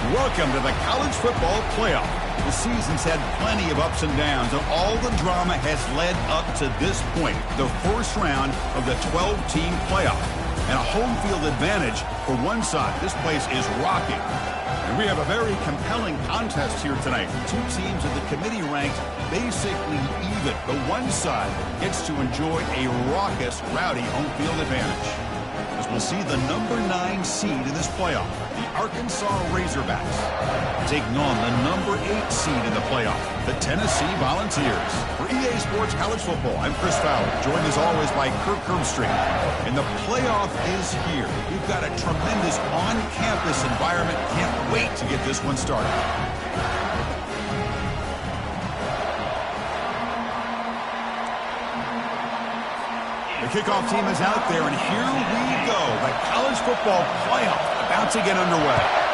Welcome to the college football playoff. The season's had plenty of ups and downs, and all the drama has led up to this point, the first round of the 12-team playoff. And a home field advantage for one side. This place is rocking. And we have a very compelling contest here tonight. Two teams of the committee ranked basically even, but one side gets to enjoy a raucous, rowdy home field advantage. As we'll see the number 9 seed in this playoff, the Arkansas Razorbacks, taking on the number 8 seed in the playoff, the Tennessee Volunteers. For EA Sports College Football, I'm Chris Fowler, joined as always by Kirk Herbstreit. And the playoff is here. We've got a tremendous on-campus environment. Can't wait to get this one started. The kickoff team is out there, and here we go. The college football playoff about to get underway.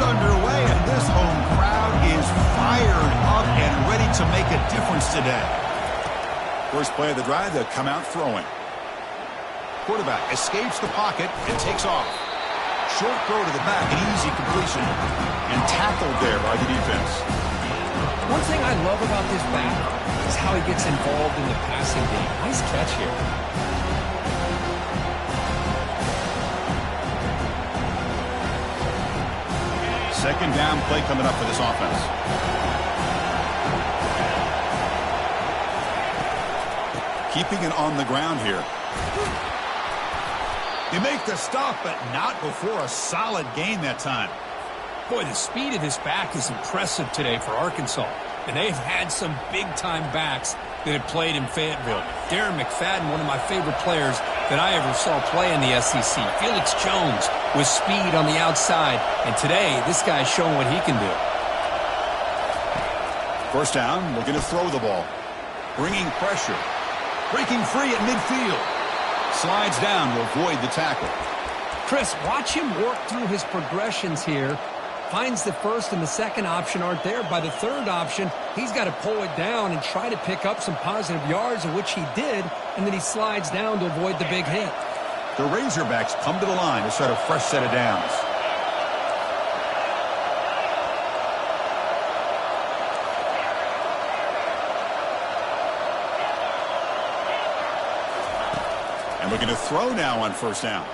Underway, and this home crowd is fired up and ready to make a difference today. First play of the drive, they'll come out throwing. Quarterback escapes the pocket and takes off. Short throw to the back, an easy completion, and tackled there by the defense. One thing I love about this back is how he gets involved in the passing game. Nice catch here. Second down play coming up for this offense. Keeping it on the ground here. You make the stop, but not before a solid gain that time. Boy, the speed of this back is impressive today for Arkansas. And they've had some big-time backs that have played in Fayetteville. Darren McFadden, one of my favorite players that I ever saw play in the SEC. Felix Jones with speed on the outside. And today, this guy's showing what he can do. First down, looking to throw the ball. Bringing pressure. Breaking free at midfield. Slides down to avoid the tackle. Chris, watch him work through his progressions here. Finds the first and the second option aren't there. By the third option, he's got to pull it down and try to pick up some positive yards, of which he did, and then he slides down to avoid the big hit. The Razorbacks come to the line to start a fresh set of downs. And looking to throw now on first down.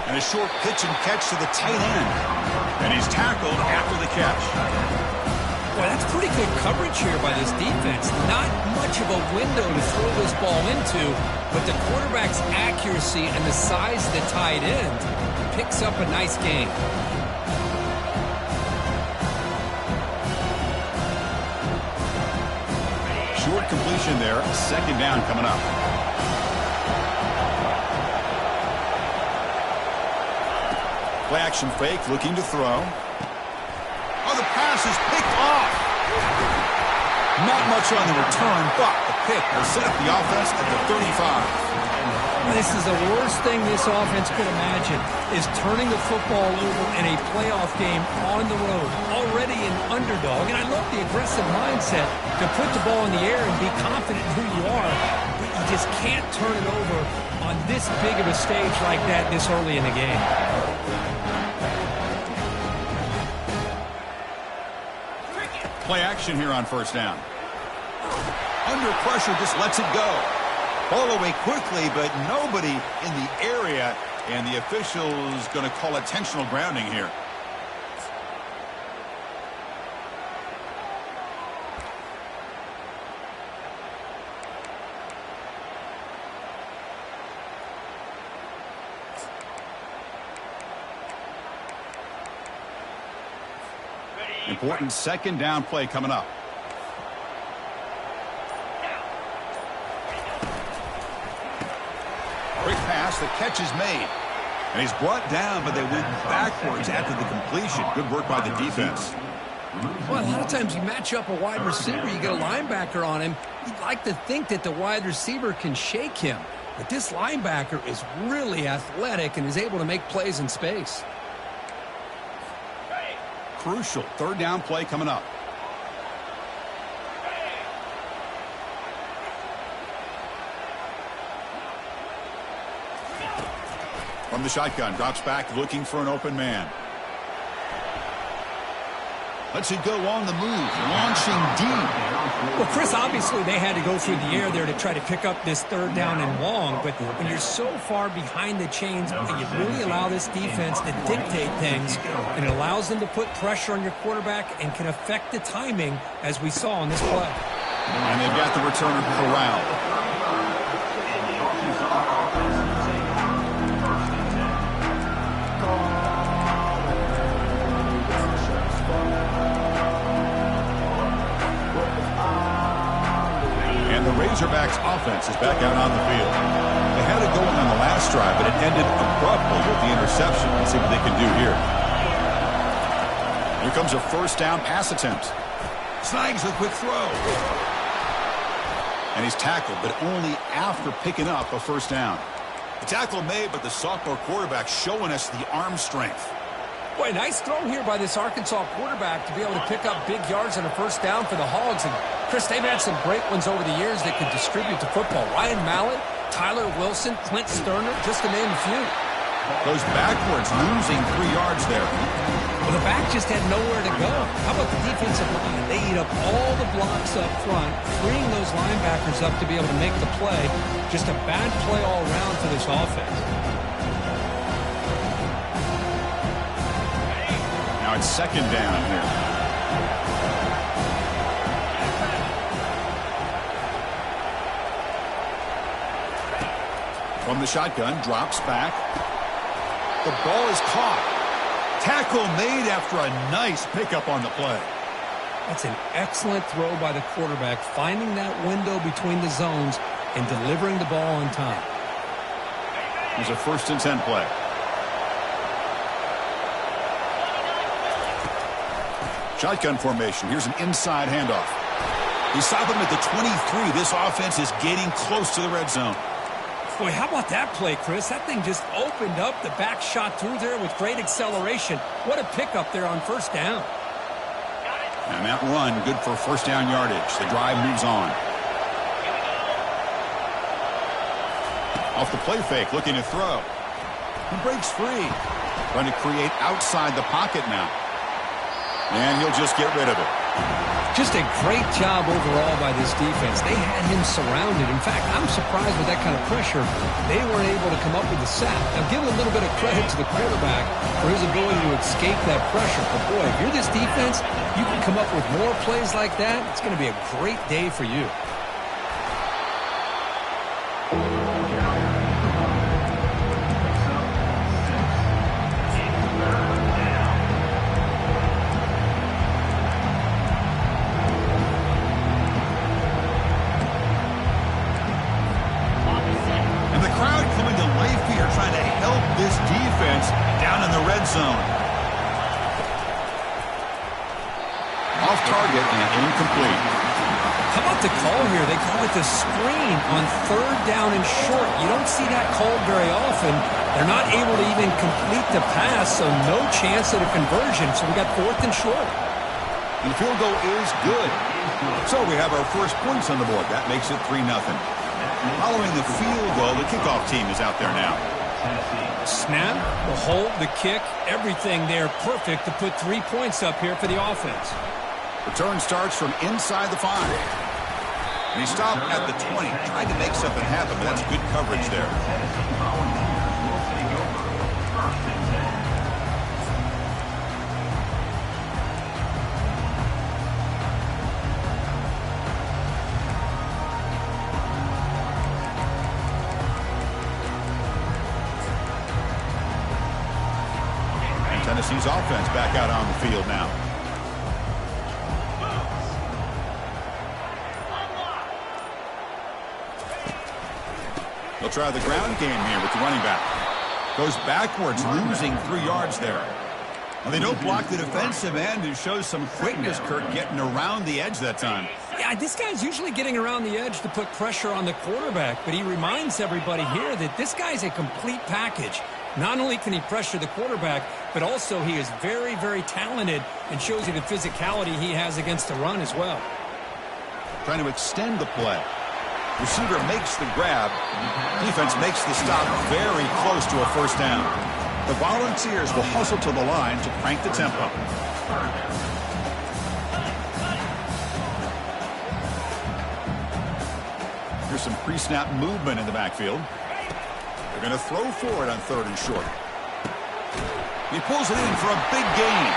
And a short pitch and catch to the tight end. And he's tackled after the catch. Boy, that's pretty good coverage here by this defense. Not much of a window to throw this ball into, but the quarterback's accuracy and the size of the tight end picks up a nice gain. Short completion there. Second down coming up. Play action fake, looking to throw. Oh, the pass is picked off. Not much on the return, but the pick will set up the offense at the 35. This is the worst thing this offense could imagine, is turning the football over in a playoff game on the road. Already an underdog, and I love the aggressive mindset to put the ball in the air and be confident in who you are. But you just can't turn it over on this big of a stage like that this early in the game. Play action here on first down. Under pressure, just lets it go. Ball away quickly, but nobody in the area, and the official's going to call intentional grounding here. Important second down play coming up. Quick pass, the catch is made. And he's brought down, but they went backwards after the completion. Good work by the defense. Well, a lot of times you match up a wide receiver, you get a linebacker on him. You'd like to think that the wide receiver can shake him. But this linebacker is really athletic and is able to make plays in space. Crucial third down play coming up. From the shotgun, drops back looking for an open man. Lets it go on the move, launching deep. Well, Chris, obviously they had to go through the air there to try to pick up this third down and long, but when you're so far behind the chains, you really allow this defense to dictate things, and it allows them to put pressure on your quarterback and can affect the timing, as we saw in this play. And they've got the returner corralled. The Razorbacks offense is back out on the field. They had it going on the last drive, but it ended abruptly with the interception. Let's see what they can do here. Here comes a first down pass attempt. Snags a quick throw. And he's tackled, but only after picking up a first down. The tackle made, but the sophomore quarterback showing us the arm strength. Boy, nice throw here by this Arkansas quarterback to be able to pick up big yards on a first down for the Hogs. And, Chris, they've had some great ones over the years that could distribute the football. Ryan Mallett, Tyler Wilson, Clint Sterner, just to name a few. Goes backwards, losing 3 yards there. Well, the back just had nowhere to go. How about the defensive line? They eat up all the blocks up front, freeing those linebackers up to be able to make the play. Just a bad play all around for this offense. Now it's second down here. From the shotgun, drops back. The ball is caught. Tackle made after a nice pickup on the play. That's an excellent throw by the quarterback, finding that window between the zones and delivering the ball on time. Here's a 1st and 10 play. Shotgun formation. Here's an inside handoff. He stopped him at the 23. This offense is getting close to the red zone. Boy, how about that play, Chris? That thing just opened up. The back shot through there with great acceleration. What a pickup there on first down. And that run, good for first down yardage. The drive moves on. Off the play fake, looking to throw. He breaks free. Trying to create outside the pocket now. And he'll just get rid of it. Just a great job overall by this defense. They had him surrounded. In fact, I'm surprised with that kind of pressure. They weren't able to come up with a sack. Now, give a little bit of credit to the quarterback for his ability to escape that pressure. But, boy, if you're this defense, you can come up with more plays like that. It's going to be a great day for you. Zone. Off target and incomplete. How about the call here? They call it the screen on third down and short. You don't see that called very often. They're not able to even complete the pass, so no chance at a conversion. So we got 4th and short. And the field goal is good. So we have our first points on the board. That makes it 3-0. Following the field goal, the kickoff team is out there now. Snap, the hold, the kick, everything there perfect to put 3 points up here for the offense. Return starts from inside the 5. And he stopped at the 20. Tried to make something happen, but that's good coverage there. Tennessee's offense back out on the field now. They'll try the ground game here with the running back. Goes backwards, losing 3 yards there. Well, they don't block the defensive end, who shows some quickness, Kirk, getting around the edge that time. Yeah, this guy's usually getting around the edge to put pressure on the quarterback, but he reminds everybody here that this guy's a complete package. Not only can he pressure the quarterback, but also he is very, very talented and shows you the physicality he has against the run as well. Trying to extend the play. Receiver makes the grab. Defense makes the stop very close to a first down. The Volunteers will hustle to the line to crank the tempo. Here's some pre-snap movement in the backfield. They're going to throw for it on 3rd and short. He pulls it in for a big gain.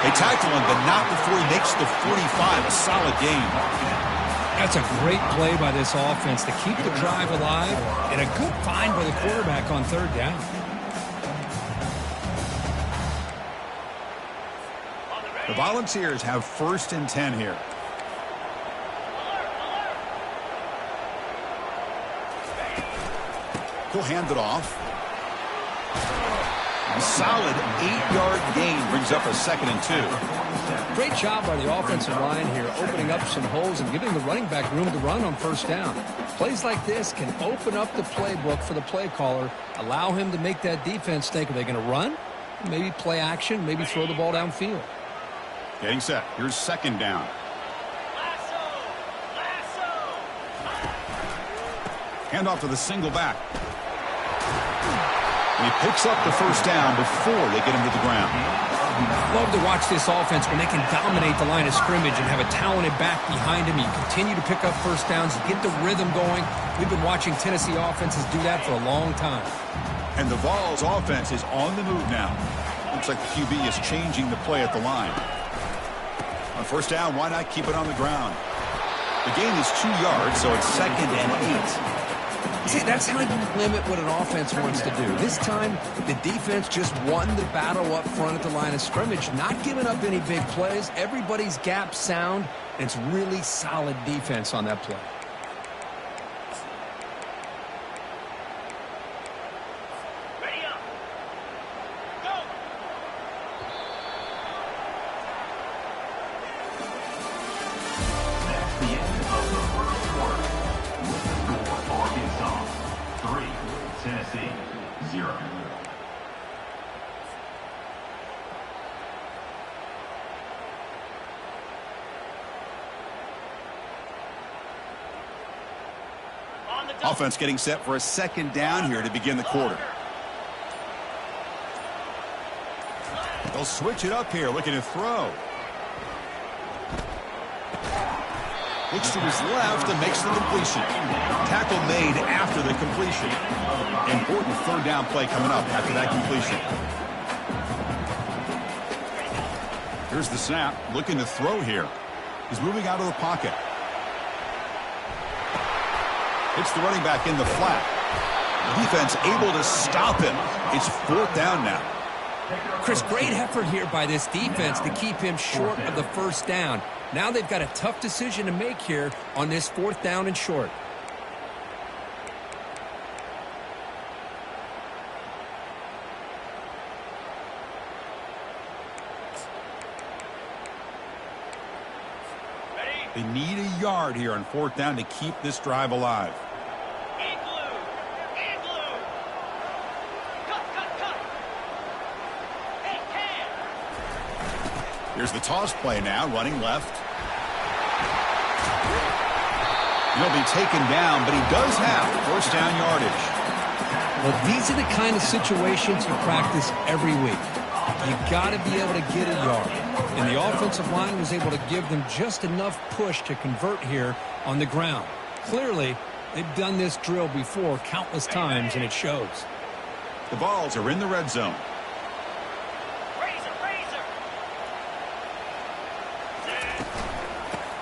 They tackle him, but not before he makes the 45. A solid gain. That's a great play by this offense to keep the drive alive, and a good find by the quarterback on 3rd down. The Volunteers have 1st and 10 here. He'll hand it off. A solid 8-yard gain brings up a 2nd and 2. Great job by the offensive line here, opening up some holes and giving the running back room to run on 1st down. Plays like this can open up the playbook for the play caller, allow him to make that defense think, are they going to run? Maybe play action, maybe throw the ball downfield. Getting set. Here's 2nd down. Hand off to the single back. And he picks up the 1st down before they get him to the ground. Love to watch this offense when they can dominate the line of scrimmage and have a talented back behind him. You continue to pick up 1st downs, you get the rhythm going. We've been watching Tennessee offenses do that for a long time. And the Vols offense is on the move now. Looks like the QB is changing the play at the line. On 1st down, why not keep it on the ground? The gain is 2 yards, so it's 2nd and 8. See, that's how you limit what an offense wants to do. This time, the defense just won the battle up front at the line of scrimmage, not giving up any big plays. Everybody's gap sound, and it's really solid defense on that play. Ready up. Go. That's the end of the 1st quarter. Arkansas 3, Tennessee 0. Offense getting set for a 2nd down here to begin the quarter. They'll switch it up here, looking to throw. Looks to his left and makes the completion. Tackle made after the completion. Important 3rd down play coming up after that completion. Here's the snap. Looking to throw here. He's moving out of the pocket. Hits the running back in the flat. Defense able to stop him. It's 4th down now. Chris, great effort here by this defense to keep him short of the 1st down. Now they've got a tough decision to make here on this 4th down and short. They need a yard here on 4th down to keep this drive alive. Here's the toss play now, running left. He'll be taken down, but he does have 1st down yardage. Well, these are the kind of situations you practice every week. You got to be able to get a yard. And the offensive line was able to give them just enough push to convert here on the ground. Clearly, they've done this drill before countless times, and it shows. The Vols are in the red zone.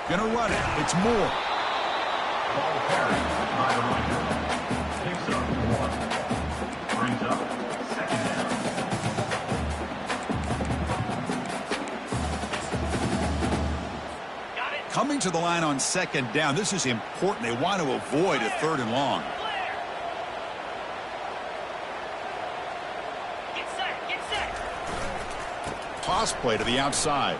Gonna run it. It's Moore. Ball carried by the runner. Picks up 1. Brings up 2nd down. Got it. Coming to the line on 2nd down. This is important. They want to avoid a 3rd and long. Get set. Get set. toss play to the outside.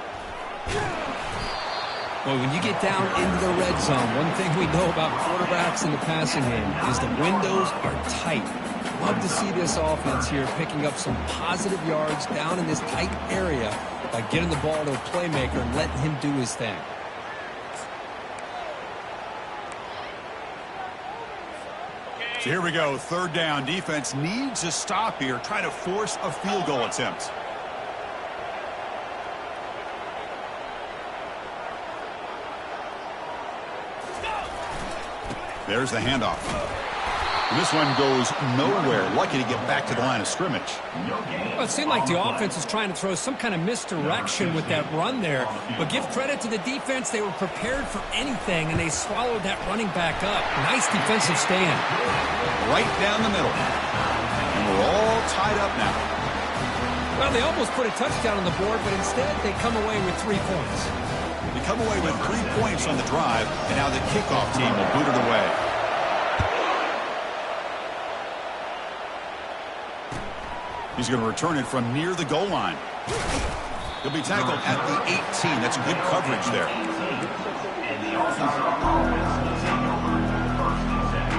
Well, when you get down into the red zone, one thing we know about quarterbacks in the passing game is the windows are tight. Love to see this offense here picking up some positive yards down in this tight area by getting the ball to a playmaker and letting him do his thing. So here we go, third down. Defense needs a stop here. Try to force a field goal attempt. There's the handoff. And this one goes nowhere. Lucky to get back to the line of scrimmage. Well, it seemed like the offense is trying to throw some kind of misdirection with that run there. But give credit to the defense. They were prepared for anything, and they swallowed that running back up. Nice defensive stand. Right down the middle. And we're all tied up now. Well, they almost put a touchdown on the board, but instead they come away with 3 points. They come away with 3 points on the drive, and now the kickoff team will boot it away. He's going to return it from near the goal line. He'll be tackled at the 18. That's good coverage there. And the offensive offense will take over first and 10.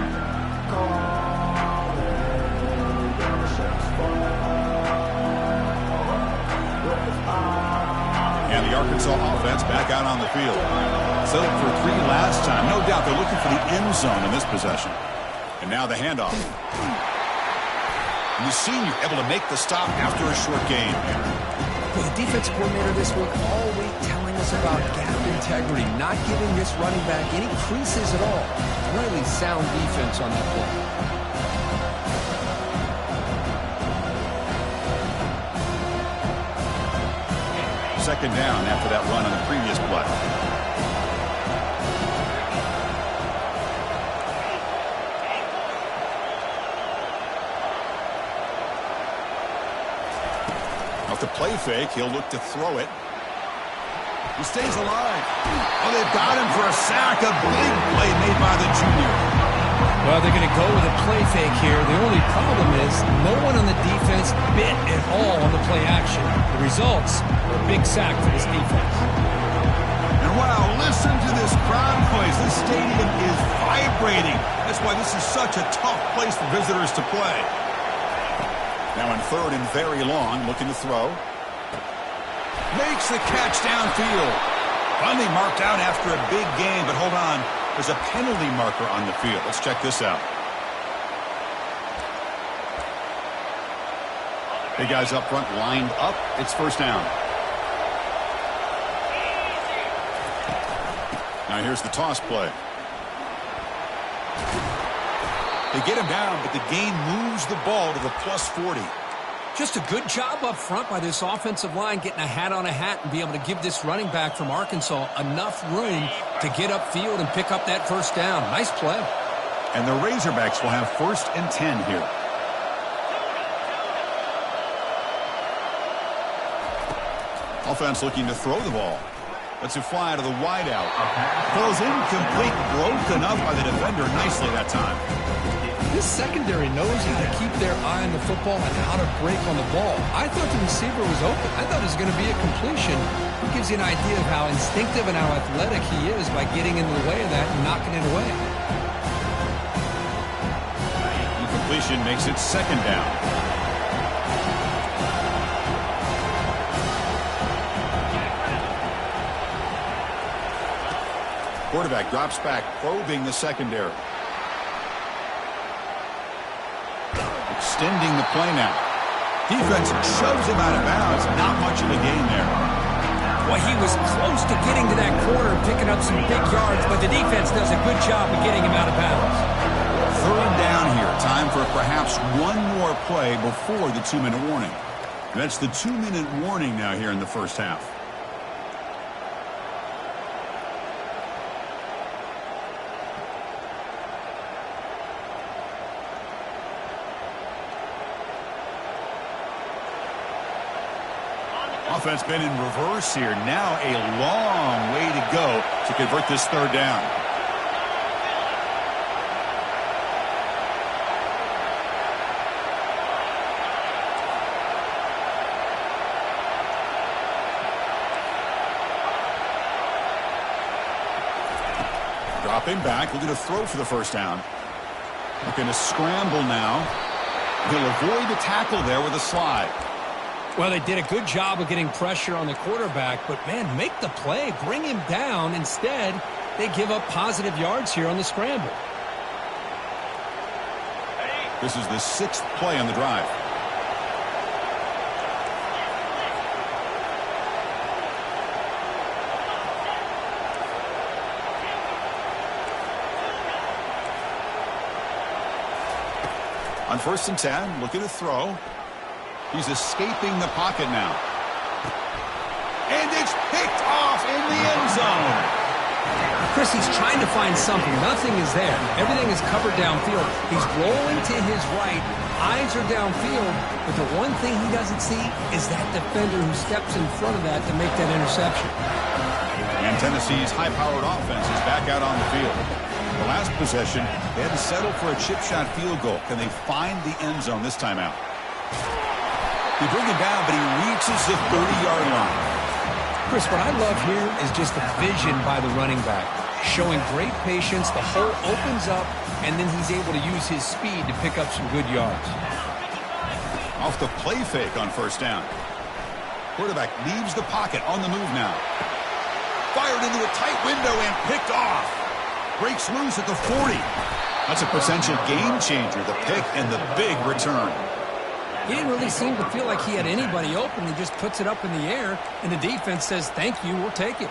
And the Arkansas offense back out on the field. Settled for 3 last time. No doubt they're looking for the end zone in this possession. And now the handoff. And the senior able to make the stop after a short gain. Well, the defense coordinator this week all week telling us about gap integrity, not giving this running back any creases at all. Really sound defense on that play. Second down after that run on the previous play. Off the play fake, he'll look to throw it. He stays alive. Oh, they've got him for a sack. A big play made by the junior. Well, they're going to go with a play fake here. The only problem is no one on the defense bit at all on the play action. The results are a big sack for this defense. And wow, listen to this crowd noise. This stadium is vibrating. That's why this is such a tough place for visitors to play. Now in third and very long, looking to throw. Makes the catch downfield. Finally marked out after a big game, but hold on. There's a penalty marker on the field. Let's check this out. Big guys up front lined up. It's first down. Now here's the toss play. They get him down, but the gain moves the ball to the plus 40. Just a good job up front by this offensive line, getting a hat on a hat and be able to give this running back from Arkansas enough room to get upfield and pick up that first down. Nice play. And the Razorbacks will have first and 10 here. Offense looking to throw the ball. Lets it fly to the wideout. Throws incomplete, broken up by the defender nicely that time. This secondary knows how to keep their eye on the football and how to break on the ball. I thought the receiver was open. I thought it was going to be a completion. It gives you an idea of how instinctive and how athletic he is by getting into the way of that and knocking it away. Incompletion makes it second down. Quarterback drops back, probing the secondary. Extending the play now. Defense shoves him out of bounds. Not much of a gain there. Well, he was close to getting to that corner and picking up some big yards, but the defense does a good job of getting him out of bounds. Third down here. Time for perhaps one more play before the 2-minute warning. That's the 2-minute warning now here in the first half. Offense been in reverse here. Now a long way to go to convert this third down. Dropping back, looking to throw for the first down. Looking to scramble now. He'll avoid the tackle there with a slide. Well, they did a good job of getting pressure on the quarterback, but, man, make the play. Bring him down. Instead, they give up positive yards here on the scramble. This is the 6th play on the drive. On 1st and 10, looking to throw. He's escaping the pocket now. And it's picked off in the end zone. Chris, he's trying to find something. Nothing is there. Everything is covered downfield. He's rolling to his right. Eyes are downfield. But the one thing he doesn't see is that defender who steps in front of that to make that interception. And Tennessee's high-powered offense is back out on the field. The last possession, they had to settle for a chip shot field goal. Can they find the end zone this time out? They bring him down, but he reaches the 30-yard line. Chris, what I love here is just the vision by the running back. Showing great patience, the hole opens up, and then he's able to use his speed to pick up some good yards. Off the play fake on 1st down. Quarterback leaves the pocket on the move now. Fired into a tight window and picked off. Breaks loose at the 40. That's a potential game changer, the pick and the big return. He didn't really seem to feel like he had anybody open. He just puts it up in the air, and the defense says, thank you, we'll take it.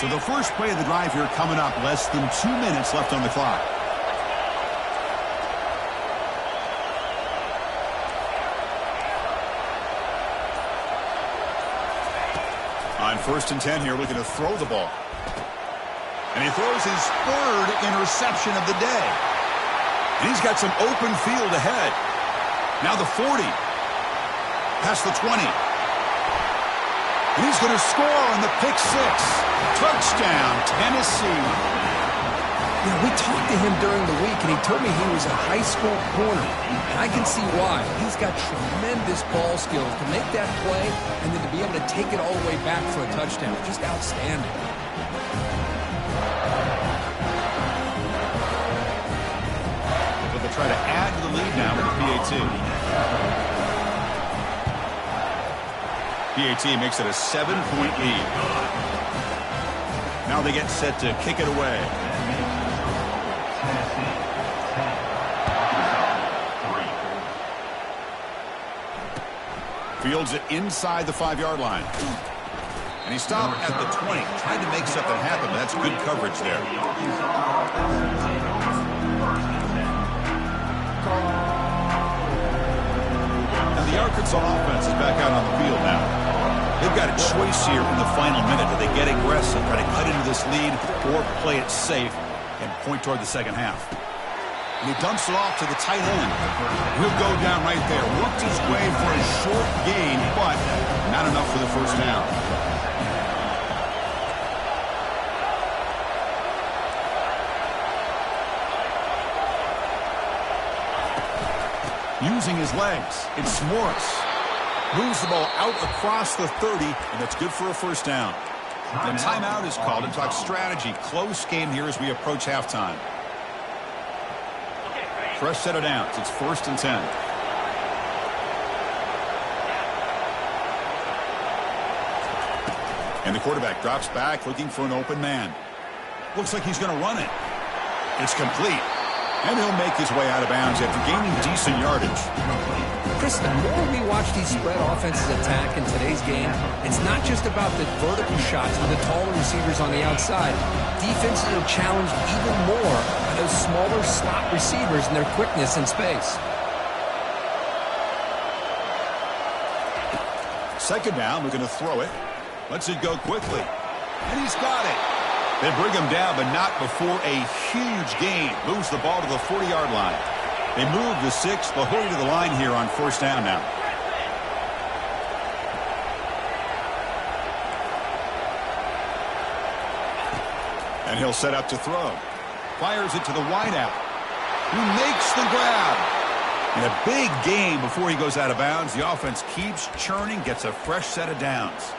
So the first play of the drive here coming up, less than 2 minutes left on the clock. On 1st and 10 here, looking to throw the ball. And he throws his 3rd interception of the day. And he's got some open field ahead. Now the 40. Past the 20. And he's going to score on the pick 6. Touchdown, Tennessee. You know, we talked to him during the week, and he told me he was a high school corner. And I can see why. He's got tremendous ball skills to make that play and then to be able to take it all the way back for a touchdown. Just outstanding. But they'll try to add to the lead now with the PAT. PAT makes it a 7-point lead. Now they get set to kick it away. Fields it inside the 5-yard line. And he stopped at the 20, trying to make something happen, but that's good coverage there. And the Arkansas offense is back out on the field now. They've got a choice here in the final minute. Do they get aggressive, try to cut into this lead, or play it safe and point toward the second half? And he dumps it off to the tight end. He'll go down right there. Worked his way for a short gain, but not enough for the first down. Using his legs, it's Morris. Moves the ball out across the 30, and that's good for a first down. The timeout is called to talk strategy. Close game here as we approach halftime. Fresh set of downs. It's 1st and 10. And the quarterback drops back looking for an open man. Looks like he's going to run it. It's complete. And he'll make his way out of bounds after gaining decent yardage. Chris, the more we watch these spread offenses attack in today's game, it's not just about the vertical shots with the taller receivers on the outside. Defenses are challenged even more by those smaller slot receivers and their quickness in space. Second down, we're going to throw it. Lets it go quickly. And he's got it. They bring him down, but not before a huge gain. Moves the ball to the 40-yard line. They move the 6th. They'll hurry to the line here on 1st down now. And he'll set up to throw. Fires it to the wideout, who makes the grab. And a big gain before he goes out of bounds. The offense keeps churning, gets a fresh set of downs.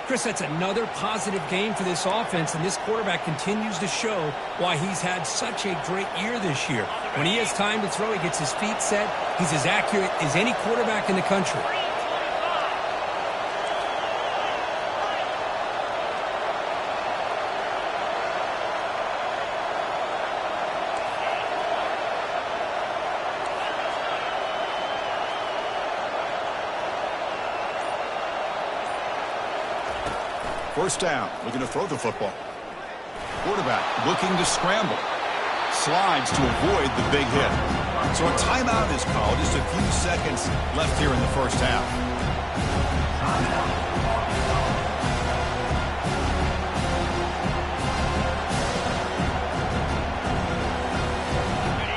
Chris, that's another positive game for this offense, and this quarterback continues to show why he's had such a great year this year. When he has time to throw, he gets his feet set. He's as accurate as any quarterback in the country. First down, looking to throw the football. Quarterback looking to scramble. Slides to avoid the big hit. So a timeout is called. Just a few seconds left here in the first half.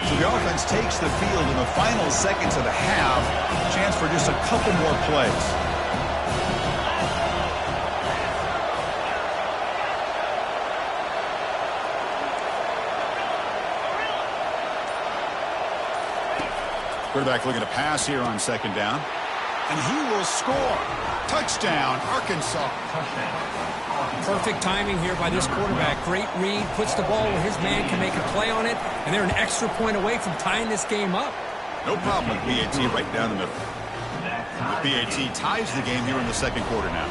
So the offense takes the field in the final seconds of the half. Chance for just a couple more plays. Quarterback looking to pass here on second down. And he will score. Touchdown, Arkansas. Perfect timing here by this quarterback. Great read, puts the ball where his man can make a play on it, and they're an extra point away from tying this game up. No problem with BAT right down the middle. The BAT ties the game here in the second quarter now.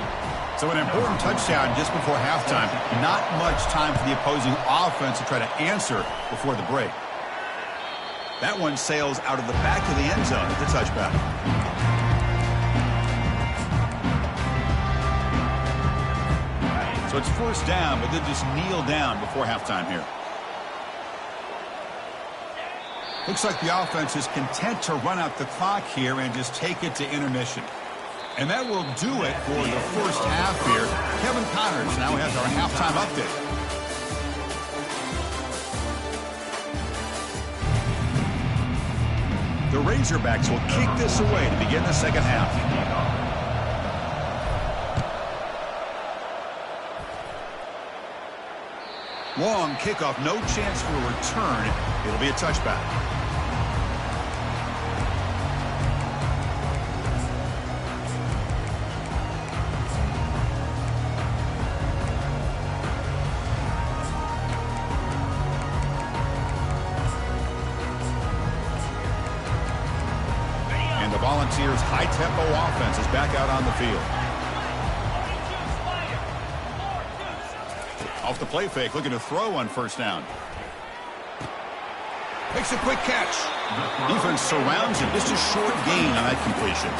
So an important touchdown just before halftime. Not much time for the opposing offense to try to answer before the break. That one sails out of the back of the end zone at the touchback. So it's first down, but they just kneel down before halftime here. Looks like the offense is content to run out the clock here and just take it to intermission. And that will do it for the first half here. Kevin Connors now has our halftime update. The Razorbacks will kick this away to begin the second half. Long kickoff, no chance for a return. It'll be a touchback. Volunteers' high-tempo offense is back out on the field. Off the play fake, looking to throw on first down. Makes a quick catch. Defense surrounds him. Just a short gain on that completion.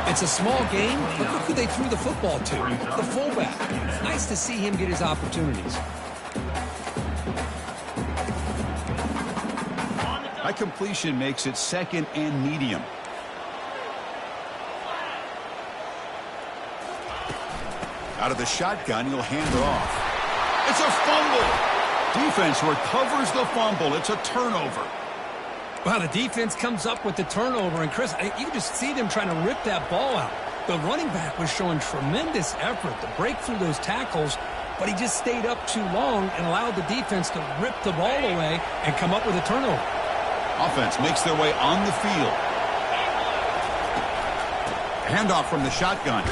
It's a small gain, but look who they threw the football to. The fullback. Nice to see him get his opportunities. That completion makes it second and medium. Out of the shotgun, he'll hand it off. It's a fumble. Defense recovers the fumble. It's a turnover. Wow, the defense comes up with the turnover. And, Chris, you can just see them trying to rip that ball out. The running back was showing tremendous effort to break through those tackles, but he just stayed up too long and allowed the defense to rip the ball away and come up with a turnover. Offense makes their way on the field. Handoff from the shotgun.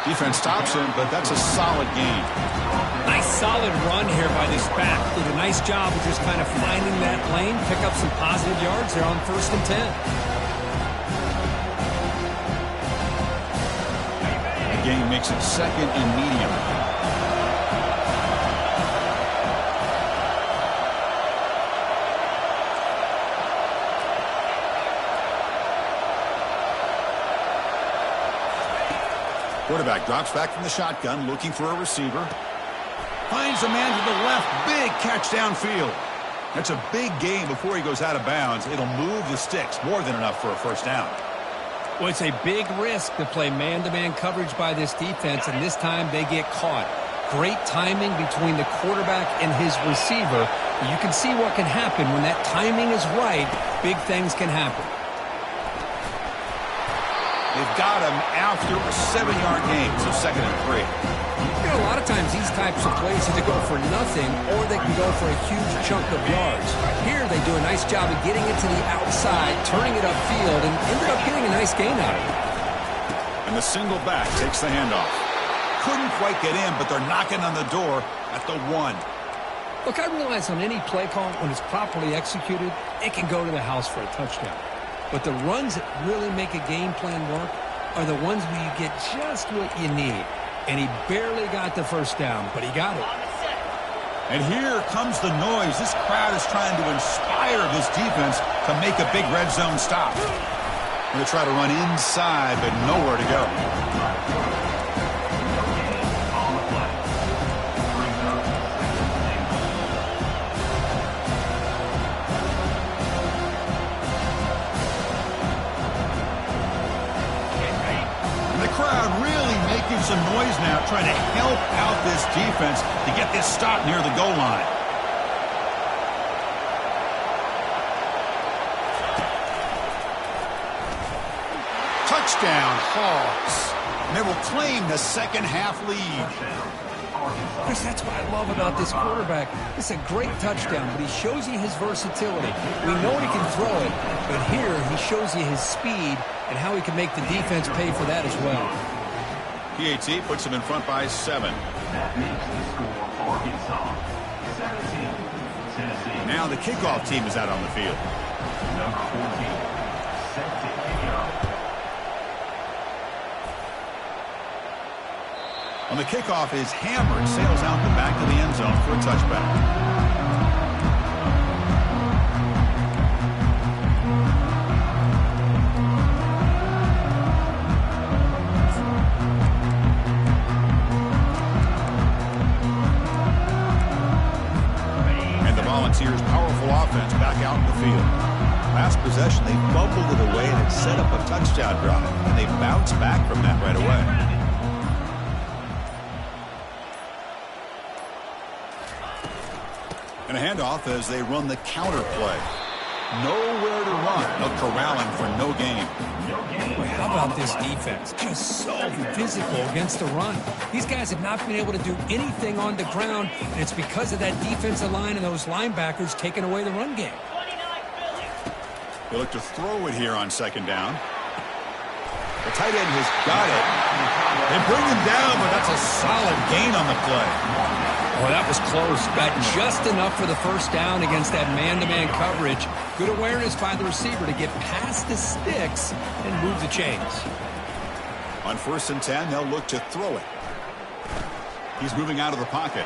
Defense stops him, but that's a solid gain. Nice solid run here by this back. Did a nice job of just kind of finding that lane, pick up some positive yards there on 1st and 10. The gain makes it second and medium. Quarterback drops back from the shotgun, looking for a receiver. Finds a man to the left. Big catch downfield. That's a big gain before he goes out of bounds. It'll move the sticks. More than enough for a first down. Well, it's a big risk to play man-to-man coverage by this defense, and this time they get caught. Great timing between the quarterback and his receiver. You can see what can happen when that timing is right. Big things can happen. They've got him after a 7-yard gain, so 2nd and 3. You know, a lot of times these types of plays either go for nothing or they can go for a huge chunk of yards. Here they do a nice job of getting it to the outside, turning it upfield, and ended up getting a nice gain out of it. And the single back takes the handoff. Couldn't quite get in, but they're knocking on the door at the 1. Look, I realize on any play call, when it's properly executed, it can go to the house for a touchdown. But the runs that really make a game plan work are the ones where you get just what you need. And he barely got the first down, but he got it. And here comes the noise. This crowd is trying to inspire this defense to make a big red zone stop. Going to try to run inside, but nowhere to go. And the crowd really making some noise now, trying to help out this defense to get this stop near the goal line. Touchdown, Hogs. And they will claim the second half lead. Chris, that's what I love about this quarterback. It's a great touchdown, but he shows you his versatility. We know he can throw it, but here he shows you his speed and how he can make the defense pay for that as well. PAT puts them in front by 7. That makes the score Arkansas 17, Tennessee. Now the kickoff team is out on the field. Number 14, set to kick off. On the kickoff is hammered, sails out the back of the end zone for a touchback. Volunteers' powerful offense back out in the field. Last possession, they fumbled it away and it set up a touchdown drive, and they bounced back from that right away. And a handoff as they run the counter play. Nowhere to run. No corralling for no gain. Boy, how about this defense? Just so physical against the run. These guys have not been able to do anything on the ground, and it's because of that defensive line and those linebackers taking away the run game. They look to throw it here on second down. The tight end has got it. They bring him down, but that's a solid gain on the play. Oh, that was close. Got just enough for the first down against that man-to-man coverage. Good awareness by the receiver to get past the sticks and move the chains. On 1st and 10, they'll look to throw it. He's moving out of the pocket.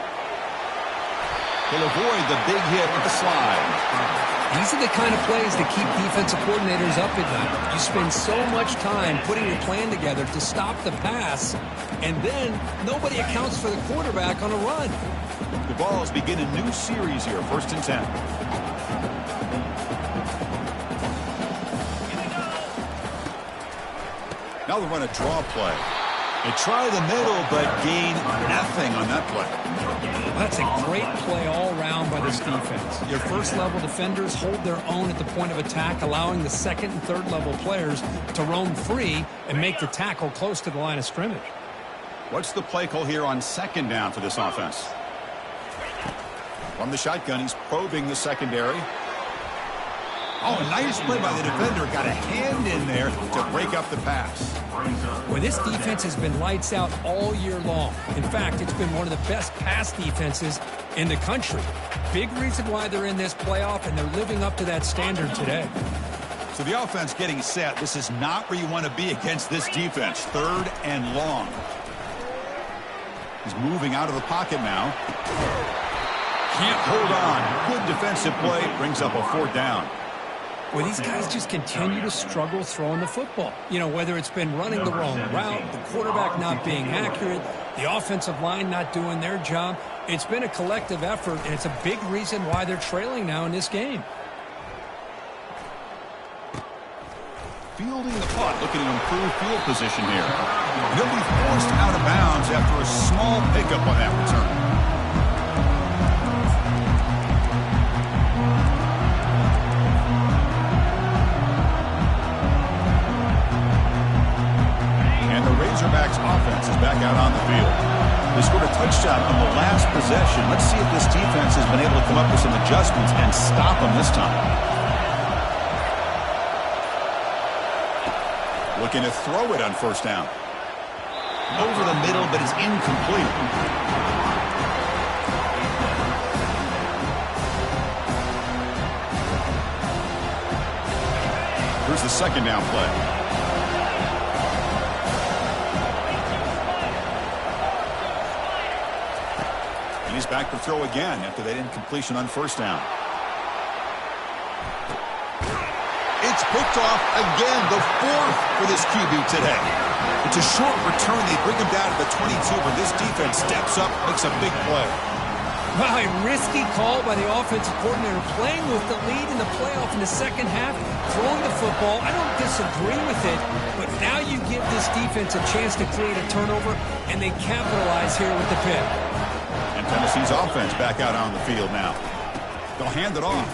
He'll avoid the big hit with the slide. These are the kind of plays that keep defensive coordinators up at night. You spend so much time putting your plan together to stop the pass, and then nobody accounts for the quarterback on a run. The Vols begin a new series here, 1st and 10. Now they'll run a draw play. They try the middle, but gain nothing on that play. That's a great play all around by this defense. Your first-level defenders hold their own at the point of attack, allowing the second and third-level players to roam free and make the tackle close to the line of scrimmage. What's the play call here on second down for this offense? From the shotgun, he's probing the secondary. Oh, a nice play by the defender. Got a hand in there to break up the pass. Well, this defense has been lights out all year long. In fact, it's been one of the best pass defenses in the country. Big reason why they're in this playoff, and they're living up to that standard today. So the offense getting set. This is not where you want to be against this defense. 3rd and long. He's moving out of the pocket now. Can't hold on. Good defensive play. Brings up a 4th down. Well, these guys just continue to struggle throwing the football. You know, whether it's been running the wrong route, the quarterback not being accurate, the offensive line not doing their job. It's been a collective effort, and it's a big reason why they're trailing now in this game. Fielding the punt, looking to improve field position here. He'll be forced out of bounds after a small pickup on that return. Razorbacks offense is back out on the field. They scored a touchdown on the last possession. Let's see if this defense has been able to come up with some adjustments and stop them this time. Looking to throw it on 1st down. Over the middle, but it's incomplete. Here's the second down play. And he's back to throw again after that incompletion on first down. It's picked off again, the fourth for this QB today. It's a short return. They bring him down to the 22, but this defense steps up, makes a big play. Well, a risky call by the offensive coordinator, playing with the lead in the playoff in the second half, throwing the football. I don't disagree with it, but now you give this defense a chance to create a turnover, and they capitalize here with the pick. And Tennessee's offense back out on the field now. They'll hand it off.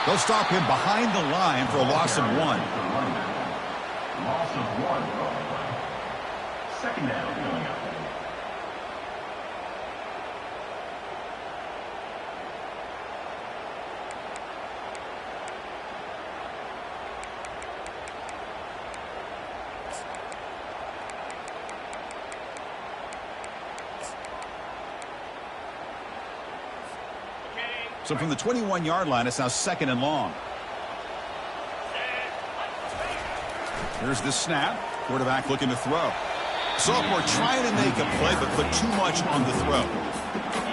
They'll stop him behind the line for a loss of 1. Loss of 1. Second down coming up. So from the 21-yard line, it's now second and long. Here's the snap. Quarterback looking to throw. Sophomore trying to make a play, but put too much on the throw.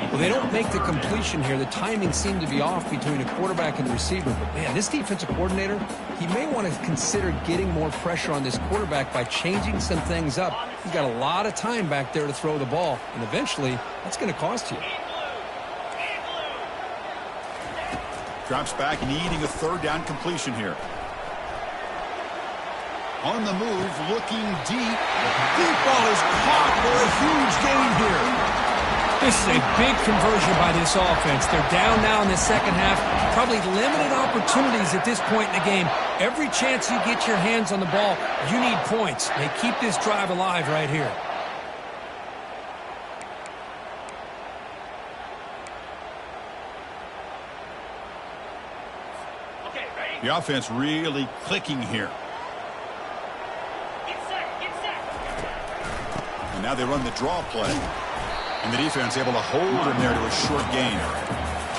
Well, they don't make the completion here. The timing seemed to be off between a quarterback and the receiver. But, man, this defensive coordinator, he may want to consider getting more pressure on this quarterback by changing some things up. He's got a lot of time back there to throw the ball, and eventually that's going to cost you. Drops back, needing a third down completion here. On the move, looking deep. Deep ball is caught for a huge gain here. This is a big conversion by this offense. They're down now in the second half. Probably limited opportunities at this point in the game. Every chance you get your hands on the ball, you need points. They keep this drive alive right here. The offense really clicking here. And now they run the draw play. And the defense able to hold him there to a short gain.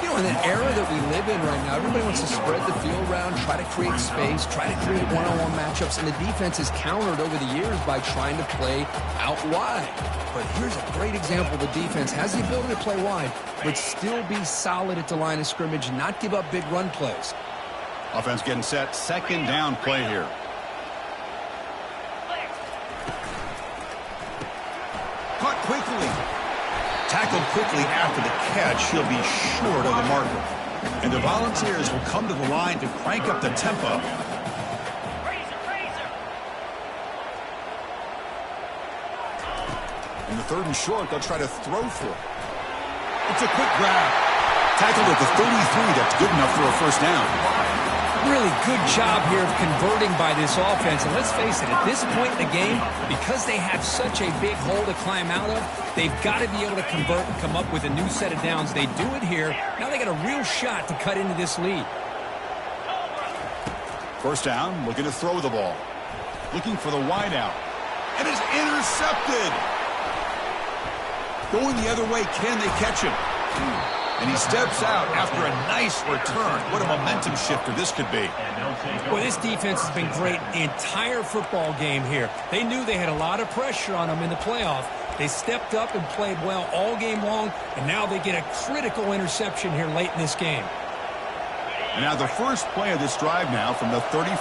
You know, in an era that we live in right now, everybody wants to spread the field around, try to create space, try to create one-on-one matchups, and the defense is countered over the years by trying to play out wide. But here's a great example. The defense has the ability to play wide, but still be solid at the line of scrimmage and not give up big run plays. Offense getting set. Second down play here. Caught quickly. Tackled quickly after the catch. He'll be short of the marker. And the Volunteers will come to the line to crank up the tempo. In the third and short, they'll try to throw for it. It's a quick grab. Tackled at the 33. That's good enough for a first down. Really good job here of converting by this offense. And let's face it, at this point in the game, because they have such a big hole to climb out of, they've got to be able to convert and come up with a new set of downs. They do it here. Now they got a real shot to cut into this lead. First down, looking to throw the ball. Looking for the wide out. And it's intercepted. Going the other way, can they catch him? And he steps out after a nice return. What a momentum shifter this could be. Well, this defense has been great the entire football game here. They knew they had a lot of pressure on them in the playoff. They stepped up and played well all game long, and now they get a critical interception here late in this game. And now the first play of this drive now from the 35.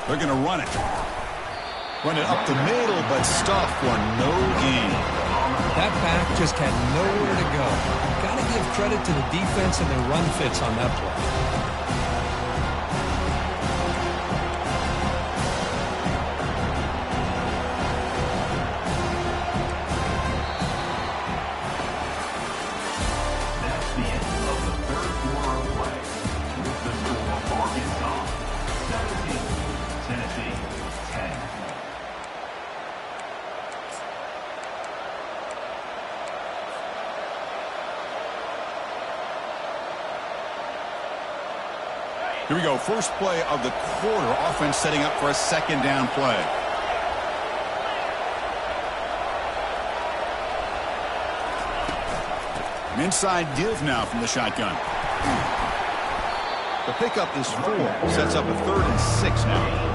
They're going to run it. Run it up the middle, but stuff for no gain. That back just had nowhere to go. Got to give credit to the defense and their run fits on that play. Here we go. First play of the quarter. Offense setting up for a second down play. An inside give now from the shotgun. The pickup is 4. Sets up a 3rd and 6 now.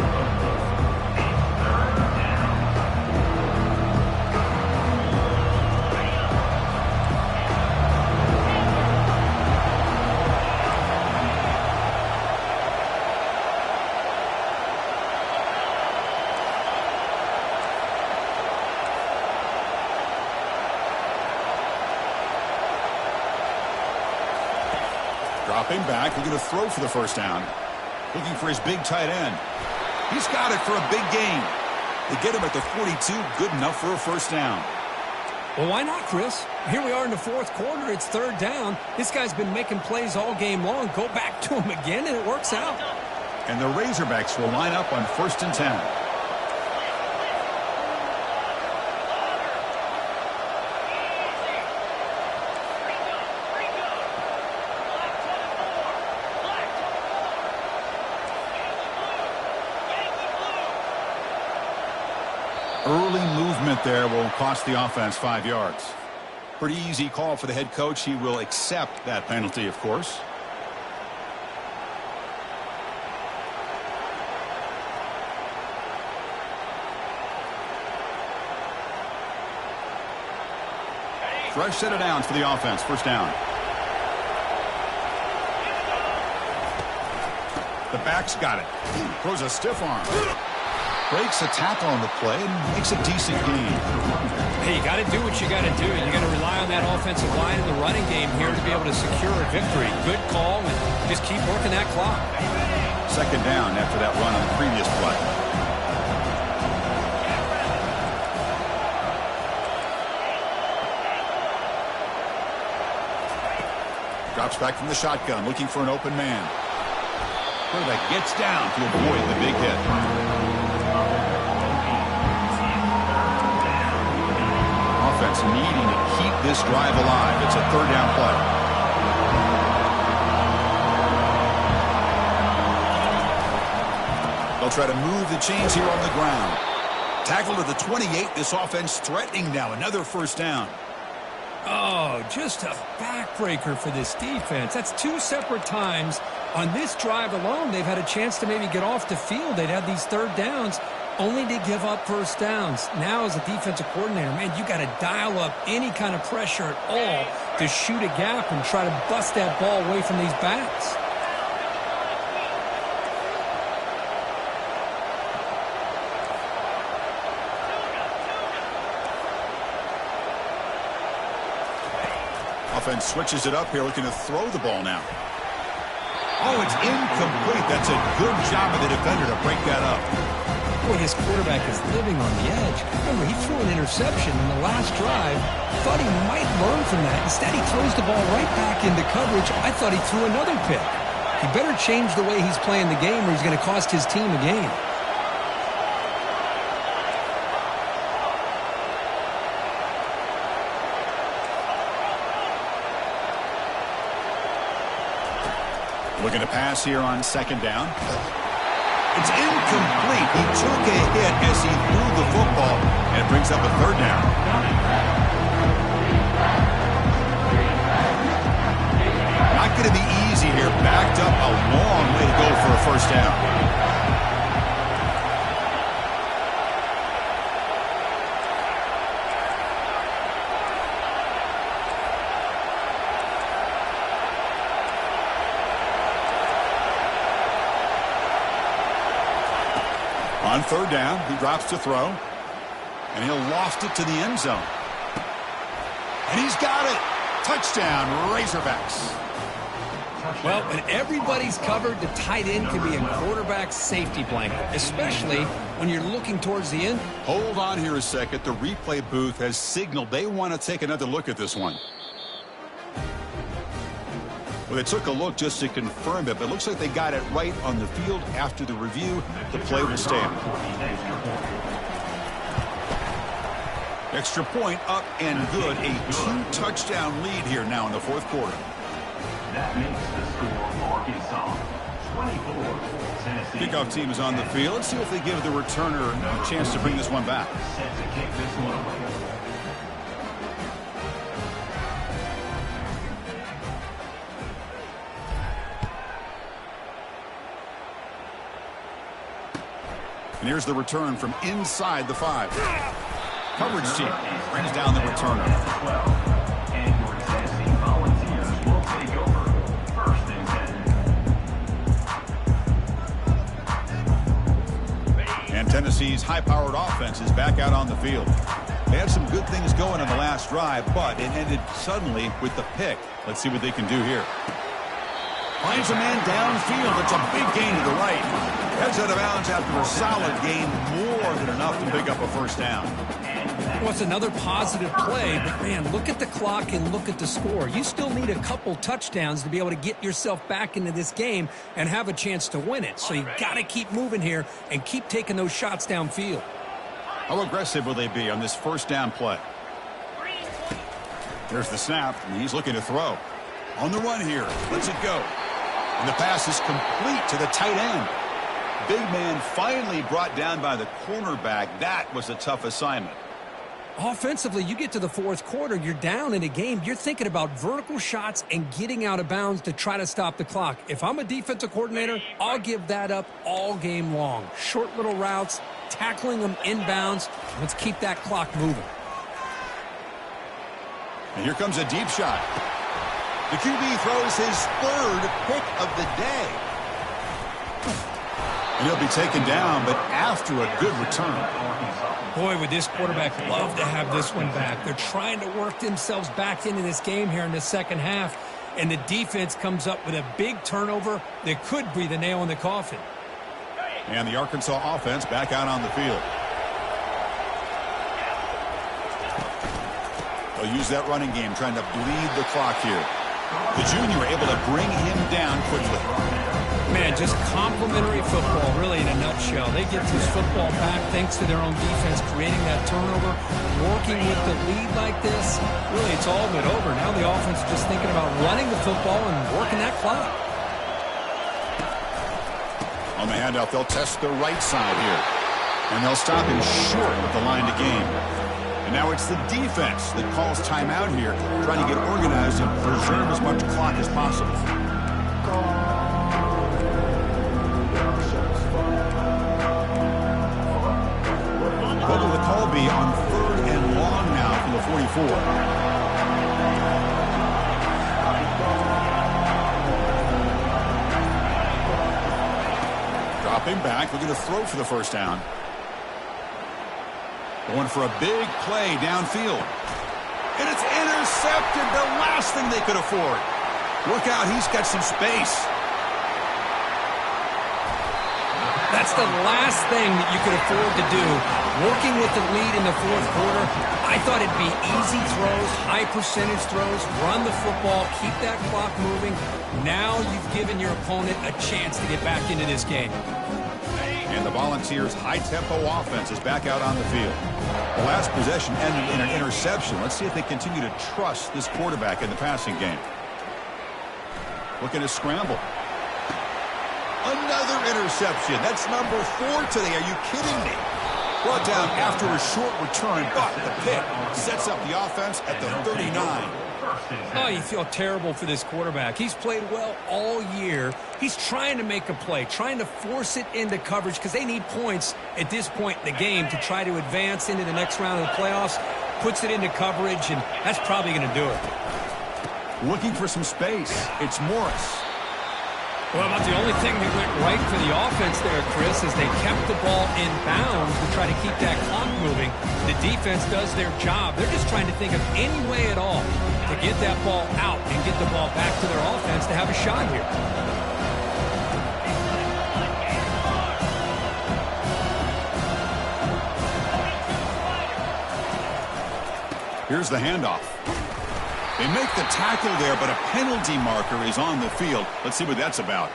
Dropping back, looking to throw for the first down. Looking for his big tight end. He's got it for a big gain. They get him at the 42, good enough for a first down. Well, why not, Chris? Here we are in the fourth quarter. It's 3rd down. This guy's been making plays all game long. Go back to him again, and it works out. And the Razorbacks will line up on 1st and 10. Early movement there will cost the offense 5 yards. Pretty easy call for the head coach. He will accept that penalty, of course. Fresh set of downs for the offense. First down. The back's got it. Throws a stiff arm. Breaks a tackle on the play and makes a decent gain. Hey, you got to do what you got to do. You got to rely on that offensive line in the running game here to be able to secure a victory. Good call, and just keep working that clock. Second down after that run on the previous play. Drops back from the shotgun, looking for an open man. Quarterback gets down to avoid the big hit. Offense needing to keep this drive alive. It's a 3rd down play. They'll try to move the chains here on the ground. Tackle to the 28. This offense threatening now. Another first down. Oh, just a backbreaker for this defense. That's 2 separate times. On this drive alone, they've had a chance to maybe get off the field. They'd have these 3rd downs, only to give up first downs. Now, as a defensive coordinator, man, you got to dial up any kind of pressure at all to shoot a gap and try to bust that ball away from these backs. Offense switches it up here, looking to throw the ball now. Oh, it's incomplete. That's a good job of the defender to break that up. Boy, this quarterback is living on the edge. Remember, he threw an interception in the last drive. Thought he might learn from that. Instead, he throws the ball right back into coverage. I thought he threw another pick. He better change the way he's playing the game or he's going to cost his team a game. Looking to pass here on 2nd down. It's incomplete. He took a hit as he threw the football, and it brings up a 3rd down. Not going to be easy here. Backed up a long way to go for a first down. On 3rd down, he drops to throw, and he'll loft it to the end zone. And he's got it. Touchdown, Razorbacks. Well, when everybody's covered, the tight end can be a quarterback's safety blanket, especially when you're looking towards the end. Hold on here a second. The replay booth has signaled they want to take another look at this one. Well, they took a look just to confirm it, but it looks like they got it right on the field. After the review, the play will stand. Extra point up and good. A 2-touchdown lead here now in the 4th quarter. That makes the score Arkansas 24, Tennessee. Kickoff team is on the field. Let's see if they give the returner a chance to bring this one back. Set to kick this one away. And here's the return from inside the 5. Coverage team brings down the returner. 12. And your Tennessee Volunteers will take over. First and 10. And Tennessee's high-powered offense is back out on the field. They had some good things going on the last drive, but it ended suddenly with the pick. Let's see what they can do here. Finds a man downfield. It's a big gain to the right. Heads out of bounds after a solid gain, more than enough to pick up a first down. Well, it's another positive play, but man, look at the clock and look at the score. You still need a couple touchdowns to be able to get yourself back into this game and have a chance to win it. So you got to keep moving here and keep taking those shots downfield. How aggressive will they be on this first down play? There's the snap, and he's looking to throw. On the run here, lets it go. And the pass is complete to the tight end. Big man finally brought down by the cornerback. That was a tough assignment. Offensively, you get to the fourth quarter, you're down in a game. You're thinking about vertical shots and getting out of bounds to try to stop the clock. If I'm a defensive coordinator, I'll give that up all game long. Short little routes, tackling them inbounds. Let's keep that clock moving. And here comes a deep shot. The QB throws his third pick of the day. And he'll be taken down, but after a good return. Boy, would this quarterback love to have this one back. They're trying to work themselves back into this game here in the second half, and the defense comes up with a big turnover that could be the nail in the coffin. And the Arkansas offense back out on the field. They'll use that running game, trying to bleed the clock here. The junior able to bring him down quickly. Man, just complimentary football, really, in a nutshell. They get this football back thanks to their own defense, creating that turnover, working with the lead like this. Really, it's all but over. Now the offense is just thinking about running the football and working that clock. On the handoff, they'll test the right side here. And they'll stop him short with the line to gain. And now it's the defense that calls timeout here, trying to get organized and preserve as much clock as possible. What will the call be on 3rd and long now from the 44? Dropping back, looking to throw for the first down. Going for a big play downfield. And it's intercepted, the last thing they could afford. Look out, he's got some space. That's the last thing that you could afford to do. Working with the lead in the fourth quarter, I thought it'd be easy throws, high percentage throws, run the football, keep that clock moving. Now you've given your opponent a chance to get back into this game. And the Volunteers' high-tempo offense is back out on the field. The last possession ended in an interception. Let's see if they continue to trust this quarterback in the passing game. Looking to scramble. Another interception. That's number 4 today. Are you kidding me? Brought down after a short return, but the pick sets up the offense at the 39. Oh, you feel terrible for this quarterback. He's played well all year. He's trying to make a play, trying to force it into coverage because they need points at this point in the game to try to advance into the next round of the playoffs. Puts it into coverage, and that's probably going to do it. Looking for some space. It's Morris. Well, about the only thing that went right for the offense there, Chris, is they kept the ball in bounds to try to keep that clock moving. The defense does their job. They're just trying to think of any way at all to get that ball out and get the ball back to their offense to have a shot here. Here's the handoff. They make the tackle there, but a penalty marker is on the field. Let's see what that's about.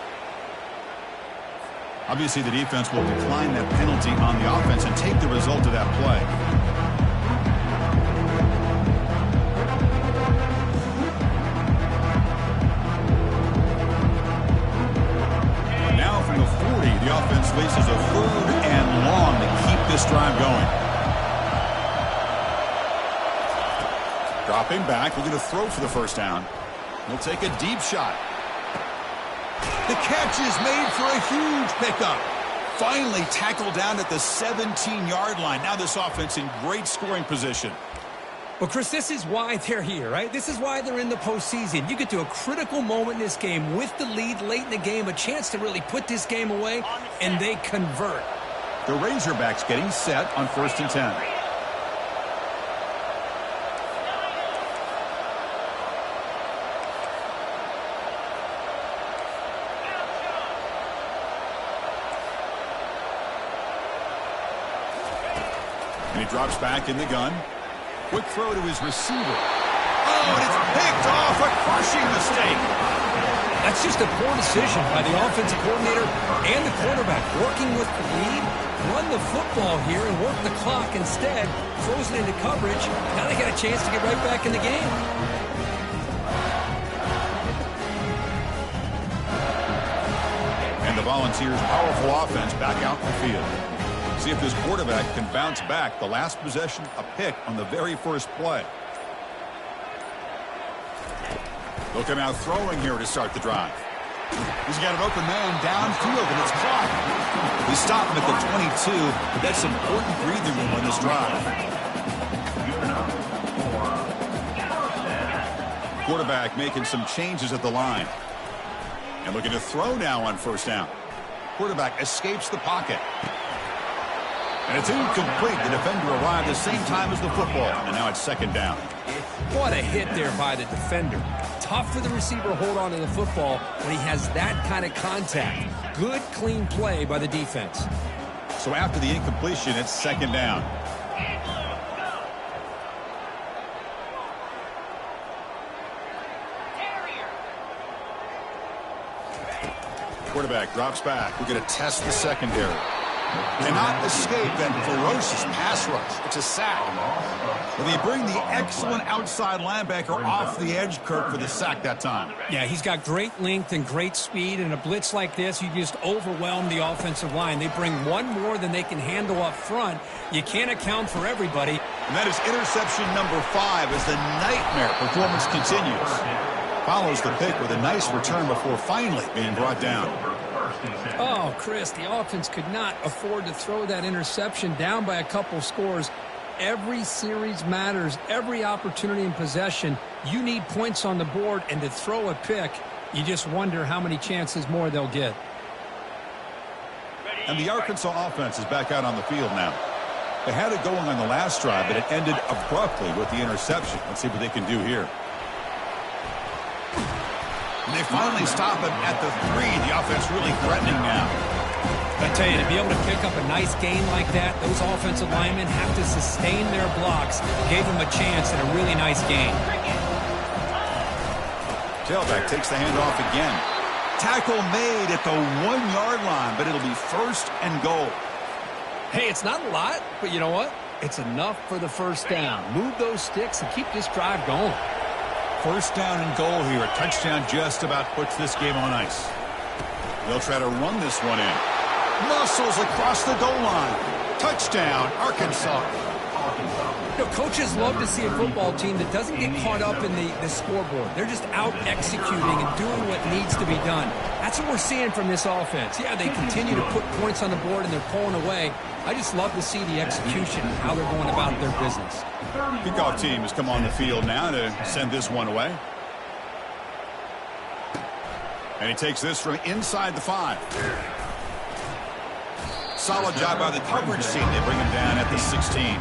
Obviously, the defense will decline that penalty on the offense and take the result of that play. down going. Dropping back, looking to throw for the first down. He'll take a deep shot. The catch is made for a huge pickup. Finally tackled down at the 17-yard line. Now this offense in great scoring position. Well, Chris, this is why they're here, right? This is why they're in the postseason. You get to a critical moment in this game with the lead late in the game, a chance to really put this game away, and they convert. The Razorbacks getting set on 1st and 10. And he drops back in the gun. Quick throw to his receiver. Oh, and it's picked off. A crushing mistake. That's just a poor decision by the offensive coordinator and the quarterback. Working with the lead, run the football here and work the clock instead. Throws it into coverage. Now they got a chance to get right back in the game. And the Volunteers' powerful offense back out in the field. See if this quarterback can bounce back. The last possession, a pick on the very first play. They'll come out throwing here to start the drive. He's got an open man downfield, and it's caught. We stop him at the 22, but that's important breathing room on this drive. Quarterback making some changes at the line. And looking to throw now on 1st down. Quarterback escapes the pocket. And it's incomplete. The defender arrived the same time as the football. And now it's 2nd down. What a hit there by the defender. Tough for the receiver to hold on to the football when he has that kind of contact. Good, clean play by the defense. So after the incompletion, it's 2nd down. Quarterback drops back. We're going to test the secondary. Cannot escape that ferocious pass rush. It's a sack. Well, they bring the excellent outside linebacker off the edge, Kirk, for the sack that time. Yeah, he's got great length and great speed, and a blitz like this, you just overwhelm the offensive line. They bring one more than they can handle up front. You can't account for everybody. And that is interception number 5 as the nightmare performance continues. Follows the pick with a nice return before finally being brought down. Oh, Chris, the offense could not afford to throw that interception down by a couple scores. Every series matters. Every opportunity in possession, you need points on the board, and to throw a pick, you just wonder how many chances more they'll get. And the Arkansas offense is back out on the field now. They had it going on the last drive, but it ended abruptly with the interception. Let's see what they can do here. And they finally stop him at the 3. The offense really threatening now. I tell you, to be able to pick up a nice gain like that, those offensive linemen have to sustain their blocks. Gave them a chance at a really nice gain. Tailback takes the handoff again. Tackle made at the 1-yard line, but it'll be 1st and goal. Hey, it's not a lot, but you know what? It's enough for the 1st down. Move those sticks and keep this drive going. 1st down and goal here. A touchdown just about puts this game on ice. They'll try to run this one in. Muscles across the goal line. Touchdown, Arkansas. You know, coaches love to see a football team that doesn't get caught up in the scoreboard. They're just out executing and doing what needs to be done. That's what we're seeing from this offense. Yeah, they continue to put points on the board and they're pulling away. I just love to see the execution and how they're going about their business. Kickoff team has come on the field now to send this one away. And he takes this from inside the 5. Solid job by the coverage team. They bring him down at the 16.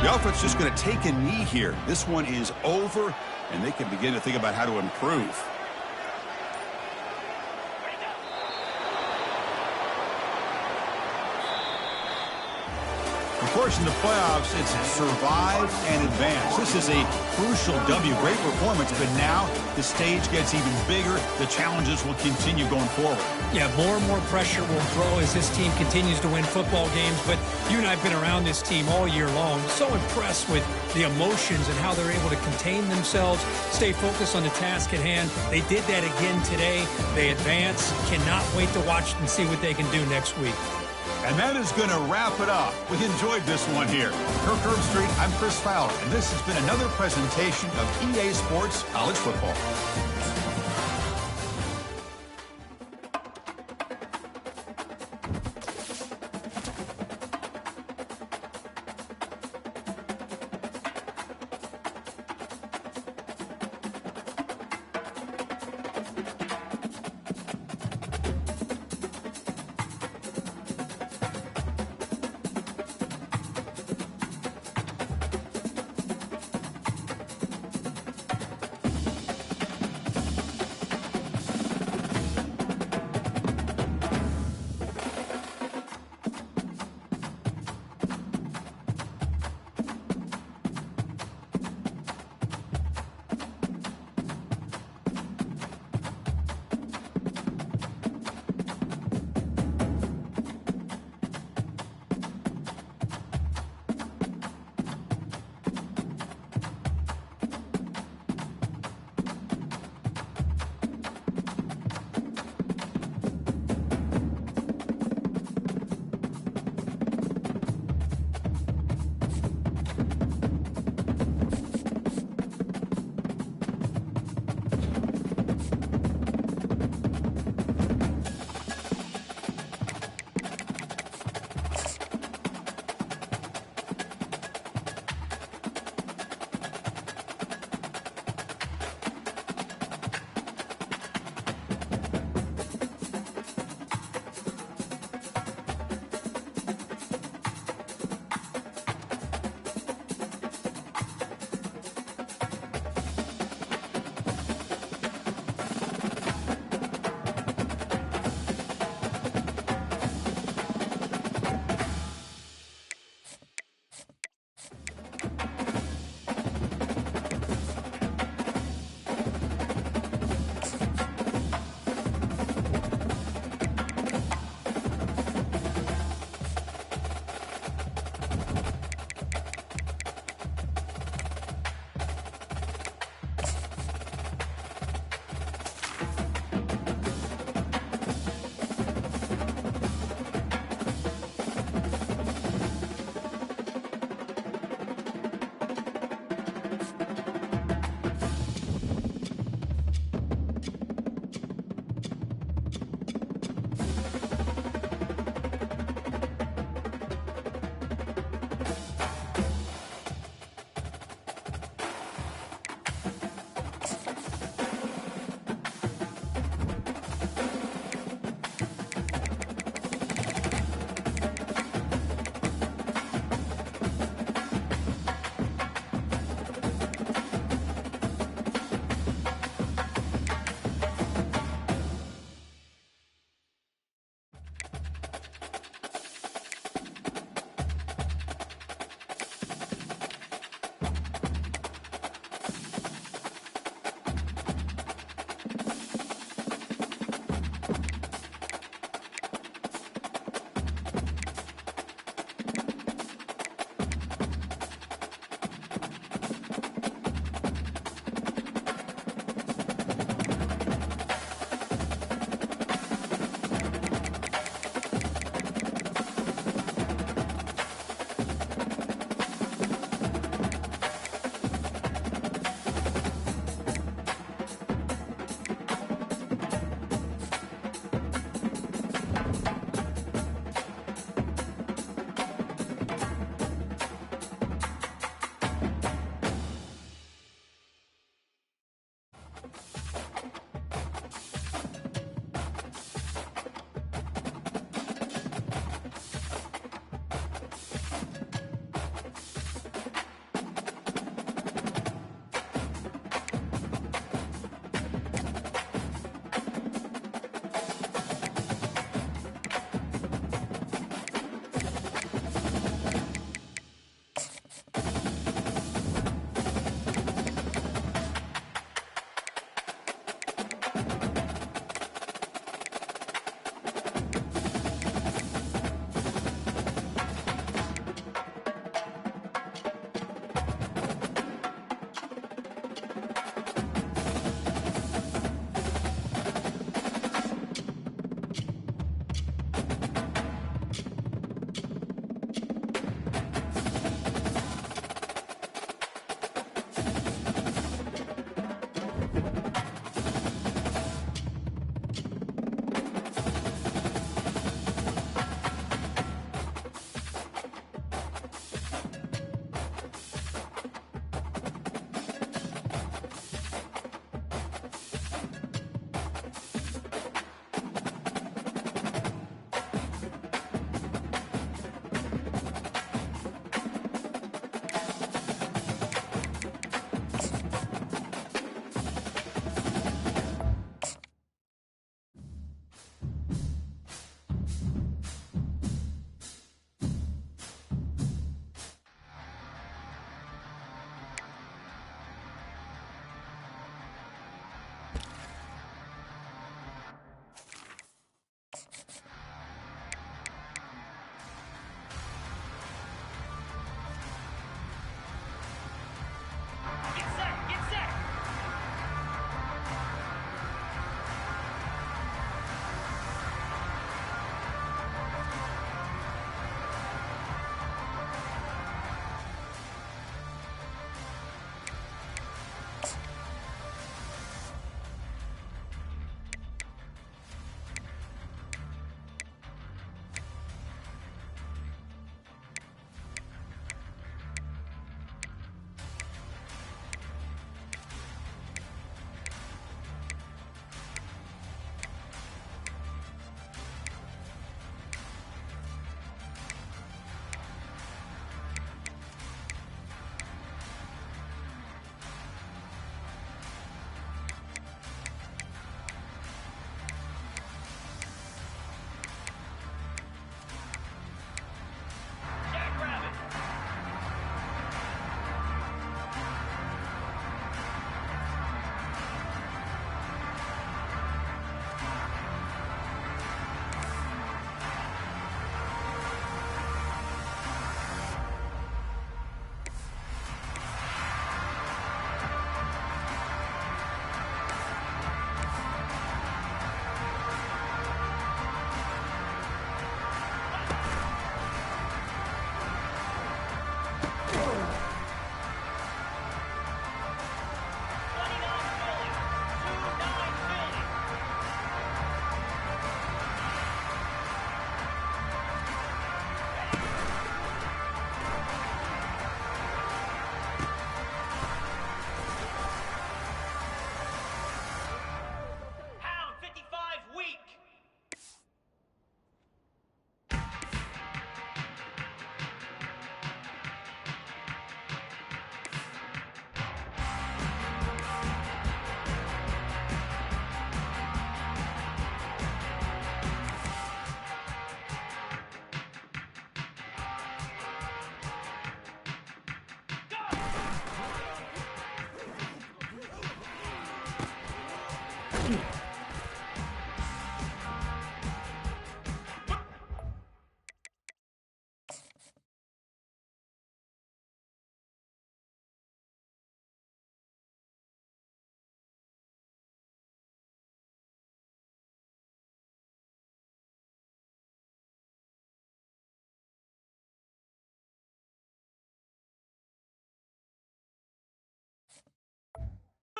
The offense just going to take a knee here. This one is over, and they can begin to think about how to improve. Of course, matters in the playoffs, it's survive and advance. This is a crucial W. Great performance, but now the stage gets even bigger. The challenges will continue going forward. Yeah, more and more pressure will grow as this team continues to win football games. But you and I have been around this team all year long. So impressed with the emotions and how they're able to contain themselves, stay focused on the task at hand. They did that again today. They advance. Cannot wait to watch and see what they can do next week. And that is going to wrap it up. We enjoyed this one here. Kirk Herbstreit, I'm Chris Fowler, and this has been another presentation of EA Sports College Football.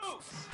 Moose.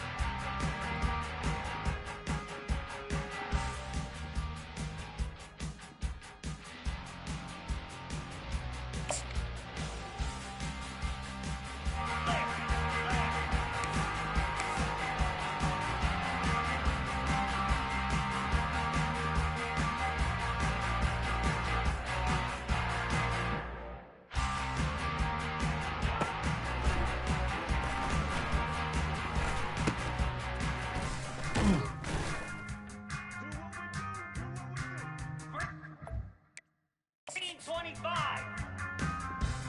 Green 25.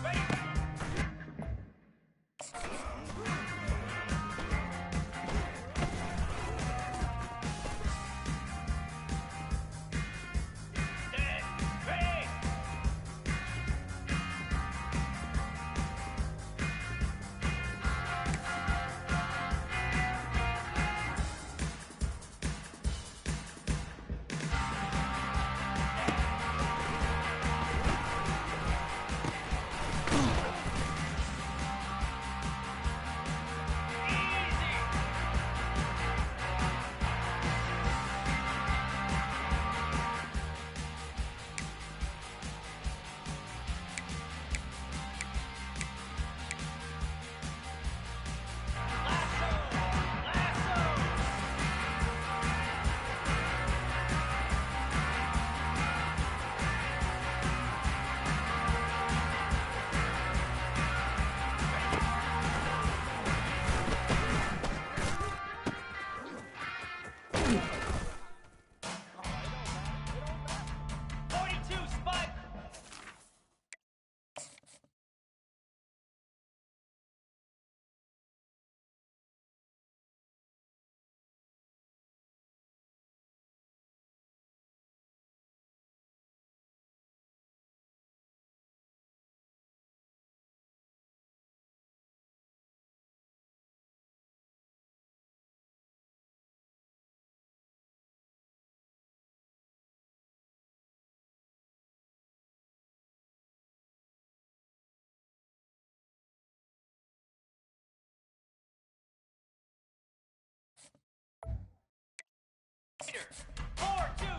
Ready? Set. Ready? Easy. Lasso. Lasso. Forty-two spot. Four, two.